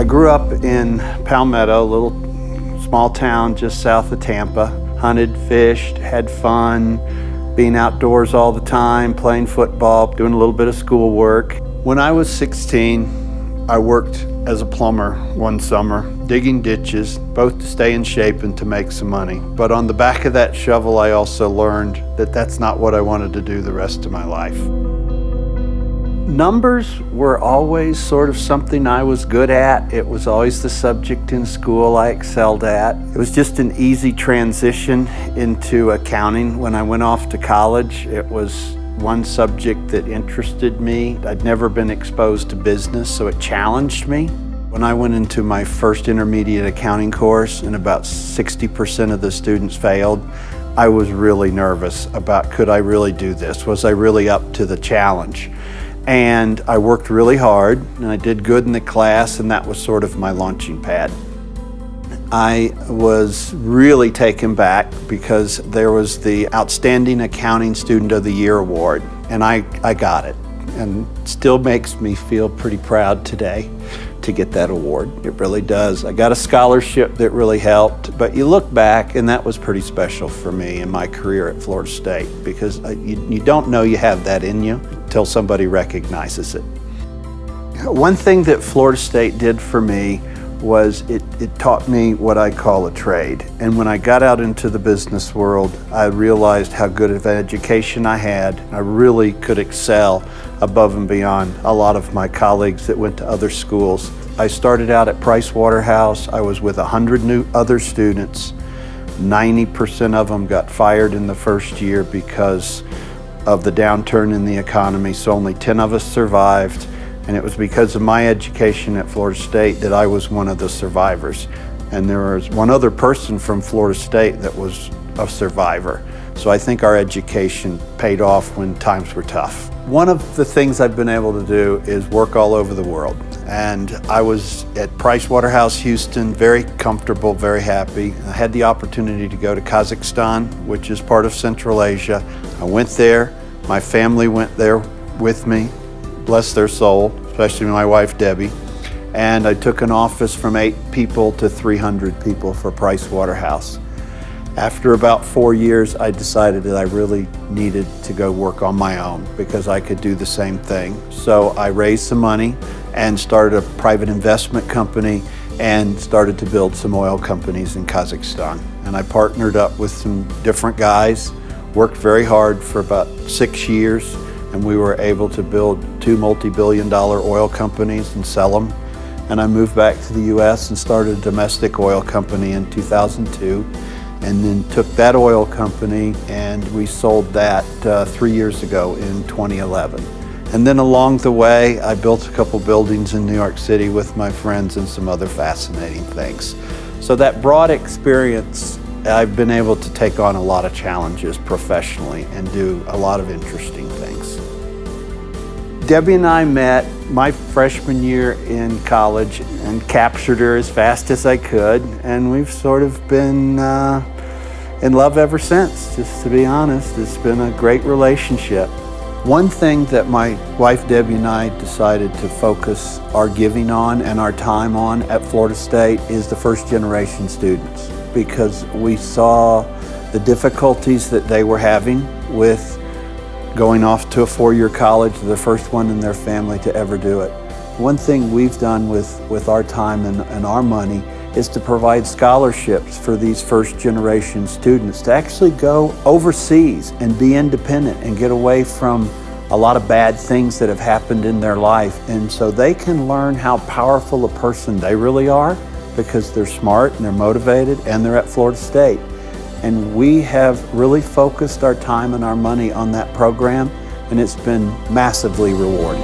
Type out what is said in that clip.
I grew up in Palmetto, a little small town just south of Tampa. Hunted, fished, had fun, being outdoors all the time, playing football, doing a little bit of schoolwork. When I was 16, I worked as a plumber one summer, digging ditches, both to stay in shape and to make some money. But on the back of that shovel, I also learned that that's not what I wanted to do the rest of my life. Numbers were always sort of something I was good at. It was always the subject in school I excelled at. It was just an easy transition into accounting. When I went off to college, it was one subject that interested me. I'd never been exposed to business, so it challenged me. When I went into my first intermediate accounting course and about 60% of the students failed, I was really nervous about, could I really do this? Was I really up to the challenge? And I worked really hard and I did good in the class, and that was sort of my launching pad. I was really taken back because there was the Outstanding Accounting Student of the Year award, and I got it, and still makes me feel pretty proud today to get that award. It really does. I got a scholarship that really helped, but you look back and that was pretty special for me in my career at Florida State, because you don't know you have that in you until somebody recognizes it. One thing that Florida State did for me was it taught me what I call a trade. And when I got out into the business world, I realized how good of an education I had. I really could excel above and beyond a lot of my colleagues that went to other schools. I started out at Price Waterhouse. I was with 100 other students. 90% of them got fired in the first year because of the downturn in the economy, so only 10 of us survived. And it was because of my education at Florida State that I was one of the survivors. And there was one other person from Florida State that was a survivor. So I think our education paid off when times were tough. One of the things I've been able to do is work all over the world. And I was at Price Waterhouse Houston, very comfortable, very happy. I had the opportunity to go to Kazakhstan, which is part of Central Asia. I went there, my family went there with me. Bless their soul, especially my wife, Debbie. And I took an office from 8 people to 300 people for Price Waterhouse. After about 4 years, I decided that I really needed to go work on my own because I could do the same thing. So I raised some money and started a private investment company and started to build some oil companies in Kazakhstan. And I partnered up with some different guys, worked very hard for about 6 years, and we were able to build 2 multi-billion-dollar oil companies and sell them. And I moved back to the US and started a domestic oil company in 2002, and then took that oil company and we sold that 3 years ago in 2011. And then along the way, I built a couple buildings in New York City with my friends and some other fascinating things. So that broad experience, I've been able to take on a lot of challenges professionally and do a lot of interesting things. Debbie and I met my freshman year in college and captured her as fast as I could, and we've sort of been in love ever since, just to be honest. It's been a great relationship. One thing that my wife Debbie and I decided to focus our giving on and our time on at Florida State is the first generation students, because we saw the difficulties that they were having with going off to a 4-year college, the first one in their family to ever do it. One thing we've done with our time and our money is to provide scholarships for these first generation students to actually go overseas and be independent and get away from a lot of bad things that have happened in their life. And so they can learn how powerful a person they really are because they're smart and they're motivated and they're at Florida State. And we have really focused our time and our money on that program, and it's been massively rewarding.